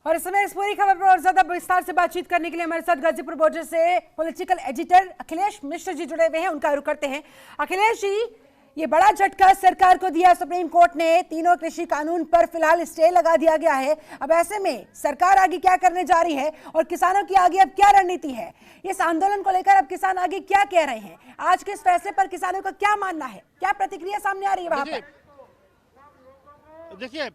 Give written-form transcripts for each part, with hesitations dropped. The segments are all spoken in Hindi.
और इस समय इस पूरी खबर पर और ज्यादा विस्तार से बातचीत करने के लिए हमारे साथ गाजीपुर बॉर्डर से पॉलिटिकल एडिटर अखिलेश मिश्र जी जुड़े हुए हैं। उनका रुख करते हैं। अखिलेश जी, ये बड़ा झटका सरकार को दिया सुप्रीम कोर्ट ने, तीनों कृषि कानून पर फिलहाल स्टे लगा दिया गया है। अब ऐसे में सरकार आगे क्या करने जा रही है और किसानों की आगे अब क्या रणनीति है, इस आंदोलन को लेकर अब किसान आगे क्या कह रहे हैं, आज के इस फैसले पर किसानों का क्या मानना है, क्या प्रतिक्रिया सामने आ रही है वहां पर? देखिए,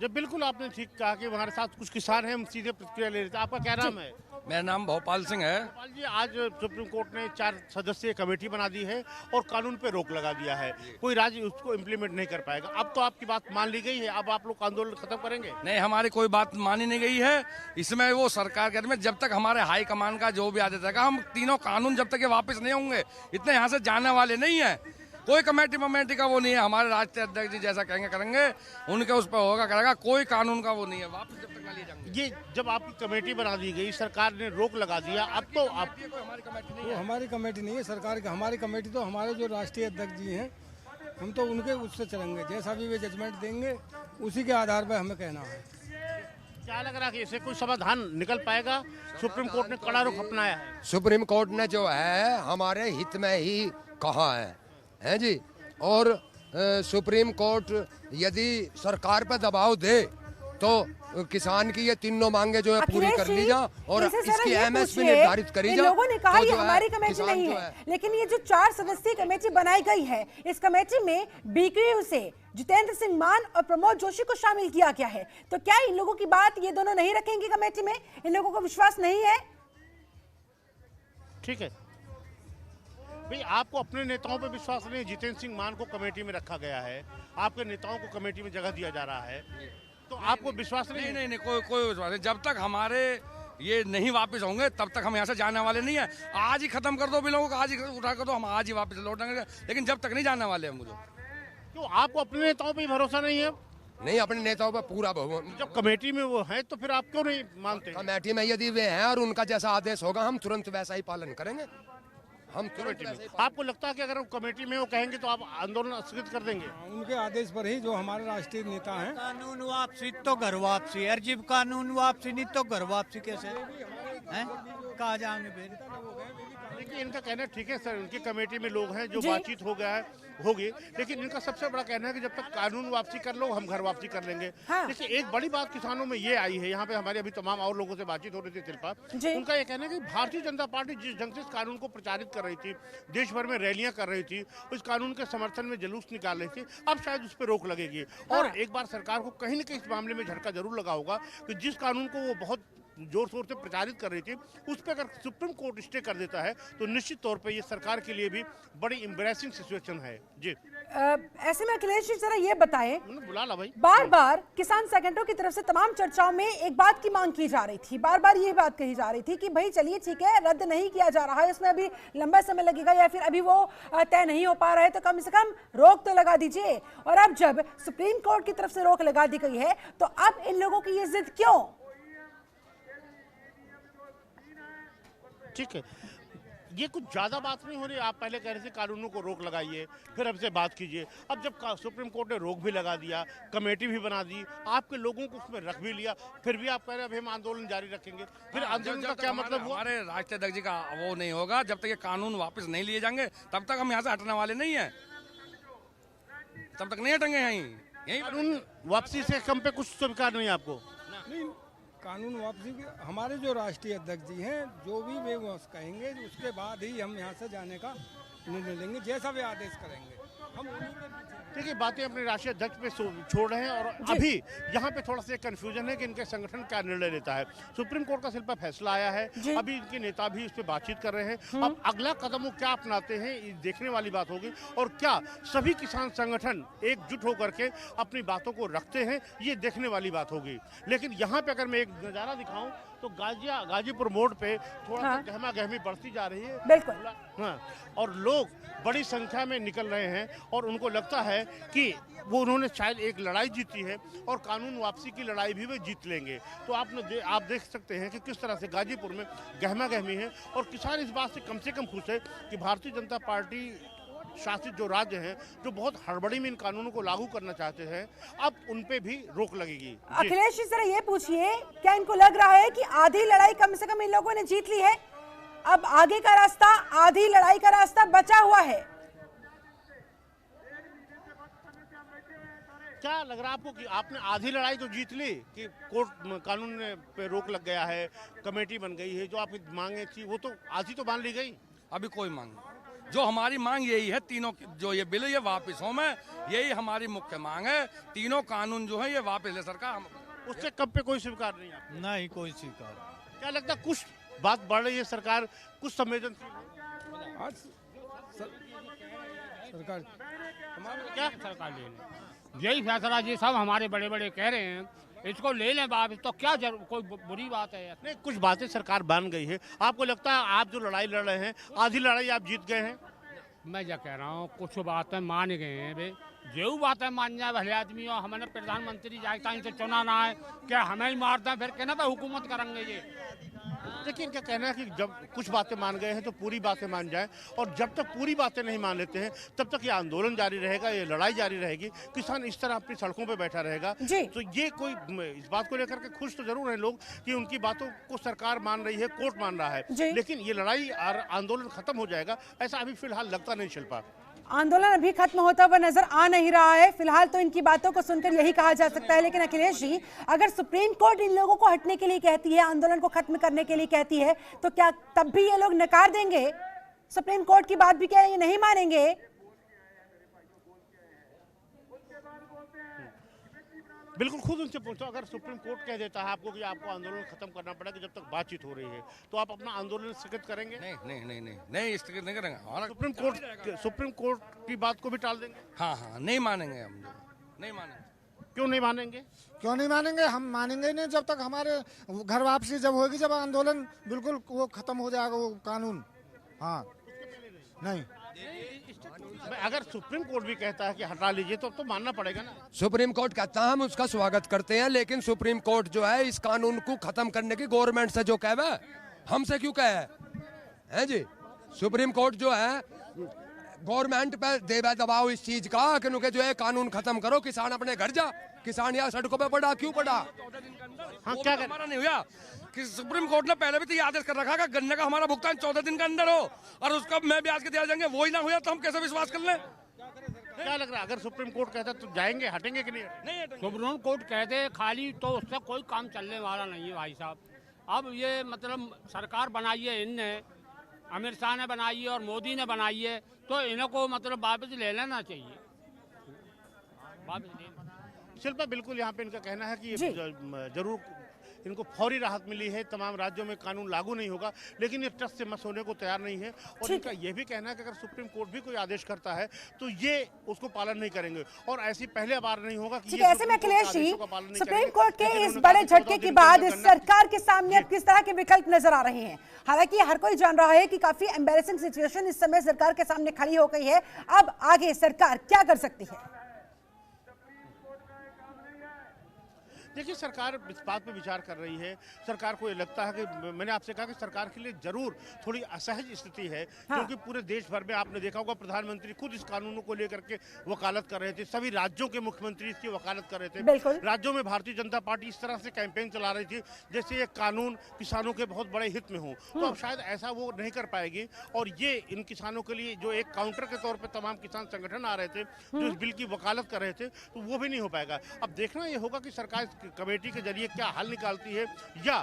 जब बिल्कुल आपने ठीक कहा कि हमारे साथ कुछ किसान हैं, हम सीधे प्रतिक्रिया ले रहे थे। आपका क्या नाम है? मेरा नाम भोपाल सिंह है। भोपाल जी, आज सुप्रीम कोर्ट ने 4 सदस्यीय कमेटी बना दी है और कानून पे रोक लगा दिया है। कोई राज्य उसको इम्प्लीमेंट नहीं कर पाएगा। अब तो आपकी बात मान ली गई है, अब आप लोग आंदोलन खत्म करेंगे? नहीं, हमारी कोई बात मानी नहीं गई है। इसमें वो सरकार के में जब तक हमारे हाई कमान का जो भी आदेश रहेगा, हम तीनों कानून जब तक ये वापस नहीं होंगे, इतने यहाँ से जाने वाले नहीं है। कोई कमेटी का वो नहीं है। हमारे राष्ट्रीय अध्यक्ष जी जैसा कहेंगे करेंगे, उनके उस पर होगा करेगा। कोई कानून का वो नहीं है, वापस जब तक ना लिए जाएंगे। ये जब आपकी कमेटी बना दी गई, सरकार ने रोक लगा दिया, अब तो आप हमारी कमेटी नहीं वो है। हमारी कमेटी नहीं है सरकार की। हमारी कमेटी तो हमारे जो राष्ट्रीय अध्यक्ष जी हैं, हम तो उनके उससे चलेंगे। जैसा भी वे जजमेंट देंगे उसी के आधार पर हमें कहना है। क्या लग रहा है कि इससे कोई समाधान निकल पाएगा? सुप्रीम कोर्ट ने कड़ा रुख अपनाया है। सुप्रीम कोर्ट ने जो है हमारे हित में ही कहा है जी। और सुप्रीम कोर्ट यदि सरकार पर दबाव दे तो किसान की ये तीनों मांगे जो है पूरी कर ली जा और इसकी एमएसपी निर्धारित करी जा। लोगों ने कहा तो ये हमारी कमेटी नहीं है, लेकिन ये जो 4 सदस्यीय कमेटी बनाई गई है, इस कमेटी में बीकेयू से जितेंद्र सिंह मान और प्रमोद जोशी को शामिल किया गया है। तो क्या इन लोगों की बात ये दोनों नहीं रखेंगे कमेटी में? इन लोगों को विश्वास नहीं है? ठीक है भाई, आपको अपने नेताओं पे विश्वास नहीं है। जितेंद्र सिंह मान को कमेटी में रखा गया है, आपके नेताओं को कमेटी में जगह दिया जा रहा है, तो आपको विश्वास नहीं? नहीं, कोई विश्वास नहीं। जब तक हमारे ये नहीं वापस होंगे तब तक हम यहाँ से जाने वाले नहीं है। आज ही खत्म कर दो बिलों को, आज ही उठा कर दो, हम आज ही वापस लौटेंगे, लेकिन जब तक नहीं जाने वाले हम। मुझे क्यों, आपको अपने नेताओं पे भरोसा नहीं है? नहीं, अपने नेताओं पर पूरा जब कमेटी में वो है तो फिर आप क्यों नहीं मानते? कमेटी में यदि वे हैं और उनका जैसा आदेश होगा हम तुरंत वैसा ही पालन करेंगे। हम तुरंत वैसा ही आपको लगता है कि अगर वो कमेटी में वो कहेंगे तो आप आंदोलन स्थगित कर देंगे? उनके आदेश पर ही जो हमारे राष्ट्रीय नेता हैं। कानून वापसी तो घर वापसी, अर्जीब कानून वापसी नहीं तो घर वापसी कैसे हैं? कहा जाएंगे फिर? देखिए, इनका कहना ठीक है सर, उनकी कमेटी में लोग हैं जो बातचीत हो गया है होगी, लेकिन इनका सबसे बड़ा कहना है कि जब तक कानून वापसी कर लो हम घर वापसी कर लेंगे। हाँ। देखिए, एक बड़ी बात किसानों में ये आई है, यहाँ पे हमारे अभी तमाम और लोगों से बातचीत हो रही थी शिल्पा, उनका ये कहना है कि भारतीय जनता पार्टी जिस ढंग से इस कानून को प्रचारित कर रही थी, देश भर में रैलियां कर रही थी, उस कानून के समर्थन में जुलूस निकाल रही थी, अब शायद उस पर रोक लगेगी। और एक बार सरकार को कहीं न कहीं इस मामले में झटका जरूर लगा होगा कि जिस कानून को वो बहुत जोर शोर से प्रचारित कर रही थी, उस पर अगर सुप्रीम कोर्ट स्टे कर देता है तो निश्चित तौर पे ये सरकार के लिए भी बड़ी एम्बैरेसिंग सिचुएशन है जी। ऐसे में अखिलेश जी जरा ये बताएं, बुला ला भाई। बार बार किसान संगठनों की तरफ से तमाम चर्चाओं में एक बात की मांग की जा रही थी, बार बार ये बात कही जा रही थी कि भाई चलिए ठीक है, रद्द नहीं किया जा रहा है, इसमें अभी लंबा समय लगेगा या फिर अभी वो तय नहीं हो पा रहा है, तो कम से कम रोक तो लगा दीजिए। और अब जब सुप्रीम कोर्ट की तरफ से रोक लगा दी गई है तो अब इन लोगों की ये जिद क्यों? ठीक है, ये कुछ ज्यादा बात नहीं हो रही। आप पहले कह रहे थे कानूनों को रोक लगाइए, फिर हमसे बात कीजिए। अब जब सुप्रीम कोर्ट ने रोक भी लगा दिया, कमेटी भी बना दी, आपके लोगों को उसमें रख भी लिया, फिर भी आप कह रहे हैं अभी हम आंदोलन जारी रखेंगे, फिर आंदोलन का क्या मतलब हुआ? हमारे राष्ट्रीय अध्यक्ष जी का वो नहीं होगा, जब तक ये कानून वापस नहीं लिए जाएंगे तब तक हम यहाँ से हटने वाले नहीं है। तब तक नहीं हटेंगे यहीं कानून वापसी से कम पे कुछ स्वीकार नहीं आपको? नहीं, कानून वापसी के हमारे जो राष्ट्रीय अध्यक्ष जी हैं, जो भी वे कहेंगे उसके बाद ही हम यहाँ से जाने का निर्णय लेंगे, जैसा वे आदेश करेंगे हम उन्हीं के पीछे। देखिए, बातें अपने राष्ट्रीय अध्यक्ष पे छोड़ रहे हैं और अभी यहाँ पे थोड़ा सा कंफ्यूजन है कि इनके संगठन क्या निर्णय लेता है। सुप्रीम कोर्ट का सिर पर फैसला आया है, अभी इनके नेता भी इस पे बातचीत कर रहे हैं। अब अगला कदम वो क्या अपनाते हैं ये देखने वाली बात होगी, और क्या सभी किसान संगठन एकजुट होकर के अपनी बातों को रखते हैं ये देखने वाली बात होगी। लेकिन यहाँ पे अगर मैं एक नज़ारा दिखाऊं तो गाजीपुर मोड़ पे थोड़ा सा गहमा गहमी बढ़ती जा रही है। बिल्कुल। हाँ, और लोग बड़ी संख्या में निकल रहे हैं और उनको लगता है कि वो उन्होंने शायद एक लड़ाई जीती है और कानून वापसी की लड़ाई भी वे जीत लेंगे। तो आप देख सकते हैं कि किस तरह से गाजीपुर में गहमा गहमी है और किसान इस बात से कम खुश है कि भारतीय जनता पार्टी शासित जो राज्य हैं, जो बहुत हड़बड़ी में इन कानूनों को लागू करना चाहते हैं, अब उन पे भी रोक लगेगी। अखिलेश जी जरा ये पूछिए, क्या इनको लग रहा है कि आधी लड़ाई कम से कम इन लोगों ने जीत ली है? अब आगे का रास्ता, आधी लड़ाई का रास्ता बचा हुआ है। क्या लग रहा है आपको कि आपने आधी लड़ाई तो जीत ली, कि कोर्ट कानून पे रोक लग गया है, कमेटी बन गई है, जो आपकी मांगे थी वो तो आधी तो मान ली गई? अभी कोई मांग नहीं। जो हमारी मांग यही है, तीनों जो ये बिल ये वापस हो, में यही हमारी मुख्य मांग है। तीनों कानून जो है ये वापस ले सरकार। हम उससे कब पे कोई स्वीकार नहीं है? नहीं कोई स्वीकार। क्या लगता है कुछ बात बढ़ रही है, सरकार कुछ संवेदनशील आज सरकार क्या सरकार ले लें, यही फैसला जी सब हमारे बड़े बड़े कह रहे हैं, इसको ले लें वापस, तो क्या कोई बुरी बात है? नहीं, कुछ बातें सरकार मान गई है। आपको लगता है आप जो लड़ाई लड़ रहे हैं, आधी लड़ाई आप जीत गए हैं? मैं क्या कह रहा हूँ, कुछ बातें मान गए हैं भाई, जो बातें मान जाए भले आदमी हो। हमने प्रधानमंत्री जायता इनसे चुना ना है, क्या हमें ही मारते हैं फिर कहना था हुकूमत करेंगे ये? देखिए, इनका कहना है कि जब कुछ बातें मान गए हैं तो पूरी बातें मान जाएं, और जब तक पूरी बातें नहीं मान लेते हैं तब तक ये आंदोलन जारी रहेगा, ये लड़ाई जारी रहेगी, किसान इस तरह अपनी सड़कों पे बैठा रहेगा। तो ये कोई इस बात को लेकर के खुश तो जरूर हैं लोग कि उनकी बातों को सरकार मान रही है, कोर्ट मान रहा है, लेकिन ये लड़ाई और आंदोलन खत्म हो जाएगा ऐसा अभी फिलहाल लगता नहीं। शिल्पा, आंदोलन अभी खत्म होता हुआ नजर आ नहीं रहा है फिलहाल, तो इनकी बातों को सुनकर यही कहा जा सकता है। लेकिन अखिलेश जी, अगर सुप्रीम कोर्ट इन लोगों को हटने के लिए कहती है, आंदोलन को खत्म करने के लिए कहती है, तो क्या तब भी ये लोग नकार देंगे? सुप्रीम कोर्ट की बात भी क्या ये नहीं मानेंगे? बिल्कुल खुद उनसे पूछो, अगर सुप्रीम कोर्ट कह देता है आपको कि आपको आंदोलन खत्म करना पड़ेगा जब तक बातचीत हो रही है, तो आप अपना आंदोलन स्थगित करेंगे? नहीं नहीं नहीं नहीं नहीं स्थगित नहीं करेंगे। सुप्रीम कोर्ट की बात को भी टाल देंगे? हाँ हाँ, नहीं मानेंगे हम, नहीं मानेंगे। क्यों नहीं मानेंगे? क्यों नहीं मानेंगे? हम मानेंगे नहीं जब तक हमारे घर वापसी जब होगी, जब आंदोलन बिल्कुल वो खत्म हो जाएगा वो कानून। हाँ नहीं, अगर सुप्रीम कोर्ट भी कहता है कि हटा लीजिए तो मानना पड़ेगा ना। सुप्रीम कोर्ट कहता है हम उसका स्वागत करते हैं, लेकिन सुप्रीम कोर्ट जो है इस कानून को खत्म करने की गवर्नमेंट से जो कहे हमसे क्यों कहे है जी? सुप्रीम कोर्ट जो है गवर्नमेंट पे देवे दबाव इस चीज का कि उनके जो है कानून खत्म करो, किसान अपने घर जा। किसान यहाँ सड़कों पे पड़ा, क्यों पड़ा? हाँ, क्या हमारा नहीं हुआ कि सुप्रीम कोर्ट ने पहले भी तो आदेश कर रखा कि गन्ने का हमारा भुगतान 14 दिन के अंदर हो, और उसका मैं ब्याज के दिया जाएंगे, वो ही ना हुआ तो हम कैसे विश्वास कर लें? क्या लग रहा है, अगर सुप्रीम कोर्ट कहता तो जाएंगे, हटेंगे कि नहीं? सुप्रीम कोर्ट कहते खाली तो उससे कोई काम चलने वाला नहीं है भाई साहब। अब ये मतलब सरकार बनाई है इनने, अमित शाह ने बनाई है और मोदी ने बनाई है, तो इनको मतलब वापस ले लेना चाहिए, वापस ले। शिल्पा, बिल्कुल यहाँ पे इनका कहना है कि जरूर इनको फौरी राहत मिली है, तमाम राज्यों में कानून लागू नहीं होगा, लेकिन ये टस से मस होने को तैयार नहीं है। और इनका ये भी कहना है कि अगर सुप्रीम कोर्ट भी कोई आदेश करता है तो ये उसको पालन नहीं करेंगे, और ऐसी पहले बार नहीं होगा कि ऐसे में अखिलेश जी, सुप्रीम कोर्ट के इस बड़े झटके के बाद इस सरकार के सामने अब किस तरह के विकल्प नजर आ रहे हैं? हालांकि हर कोई जान रहा है कि काफी एम्बैरेसिंग सिचुएशन इस समय सरकार के सामने खड़ी हो गई है। अब आगे सरकार क्या कर सकती है? देखिए, सरकार इस बात पे विचार कर रही है। सरकार को ये लगता है कि मैंने आपसे कहा कि सरकार के लिए जरूर थोड़ी असहज स्थिति है, क्योंकि पूरे देश भर में आपने देखा होगा प्रधानमंत्री खुद इस कानूनों को लेकर के वकालत कर रहे थे, सभी राज्यों के मुख्यमंत्री इसकी वकालत कर रहे थे। राज्यों में भारतीय जनता पार्टी इस तरह से कैंपेन चला रही थी जैसे ये कानून किसानों के बहुत बड़े हित में हो, तो अब शायद ऐसा वो नहीं कर पाएगी, और ये इन किसानों के लिए जो एक काउंटर के तौर पर तमाम किसान संगठन आ रहे थे जो इस बिल की वकालत कर रहे थे, तो वो भी नहीं हो पाएगा। अब देखना ये होगा कि सरकार कमेटी के जरिए क्या हल निकालती है, या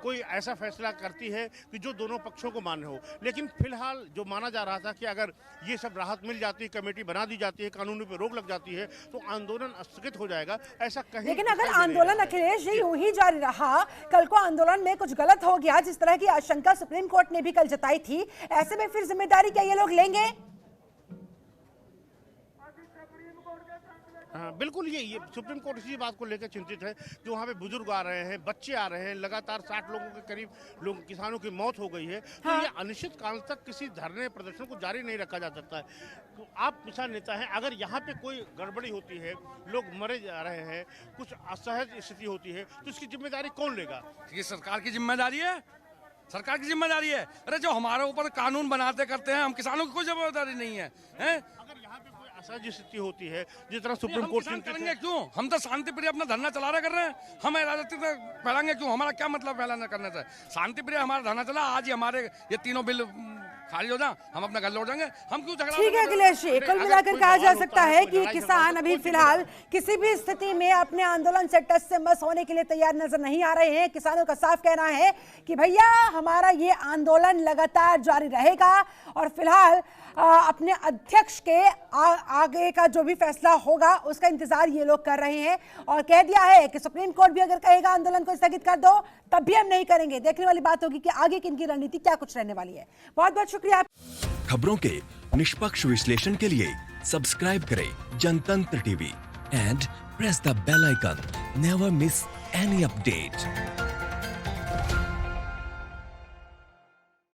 कोई ऐसा फैसला करती है कि जो दोनों पक्षों को मान्य हो। लेकिन फिलहाल जो माना जा रहा था कि अगर ये सब राहत मिल जाती है, कमेटी बना दी जाती है, कानून पे रोक लग जाती है, तो आंदोलन स्थगित हो जाएगा, ऐसा कहीं। लेकिन अगर आंदोलन अखिलेश जी यूं ही जारी रहा, कल को आंदोलन में कुछ गलत हो गया, जिस तरह की आशंका सुप्रीम कोर्ट ने भी कल जताई थी, ऐसे में फिर जिम्मेदारी क्या ये लोग लेंगे? हाँ, बिल्कुल ये सुप्रीम कोर्ट इसी बात को लेकर चिंतित है कि वहाँ पे बुजुर्ग आ रहे हैं, बच्चे आ रहे हैं, लगातार 60 लोगों के करीब लोग किसानों की मौत हो गई है। तो ये अनिश्चित काल तक किसी धरने प्रदर्शन को जारी नहीं रखा जा सकता है। तो आप किसान नेता हैं, अगर यहाँ पे कोई गड़बड़ी होती है, लोग मरे जा रहे हैं, कुछ असहज स्थिति होती है, तो इसकी जिम्मेदारी कौन लेगा? ये सरकार की जिम्मेदारी है। सरकार की जिम्मेदारी है। अरे जो हमारे ऊपर कानून बनाते करते हैं, हम किसानों की कोई जिम्मेदारी नहीं है, हैं? अगर यहाँ पे कोई असहज स्थिति होती है जिस तरह सुप्रीम कोर्ट करेंगे क्यों? हम तो शांति प्रिय अपना धरना चला रहे कर रहे हैं, हम राजनीति फैलाएंगे क्यों? हमारा क्या मतलब फैलाना करने से? शांति प्रिय हमारा धरना चला, आज ही हमारे ये तीनों बिल खारिज हो जाए, हम अपना घर लौट जाएंगे, हम क्यों झगड़ा? ठीक है अखिलेश जी, कुल मिलाकर कहा जा सकता है कि किसान अभी फिलहाल किसी भी स्थिति में अपने आंदोलन से टस से मस होने के लिए तैयार नजर नहीं आ रहे हैं। किसानों का साफ कहना है कि भैया हमारा ये आंदोलन लगातार जारी रहेगा और फिलहाल अपने अध्यक्ष के आगे का जो भी फैसला होगा उसका इंतजार ये लोग कर रहे हैं और कह दिया है कि सुप्रीम कोर्ट भी अगर कहेगा आंदोलन को स्थगित कर दो तब भी हम नहीं करेंगे। देखने वाली बात होगी कि आगे की इनकी रणनीति क्या कुछ रहने वाली है। बहुत बहुत शुक्रिया। खबरों के निष्पक्ष विश्लेषण के लिए सब्सक्राइब करें Jantantra TV and press the bell icon. Never miss any update.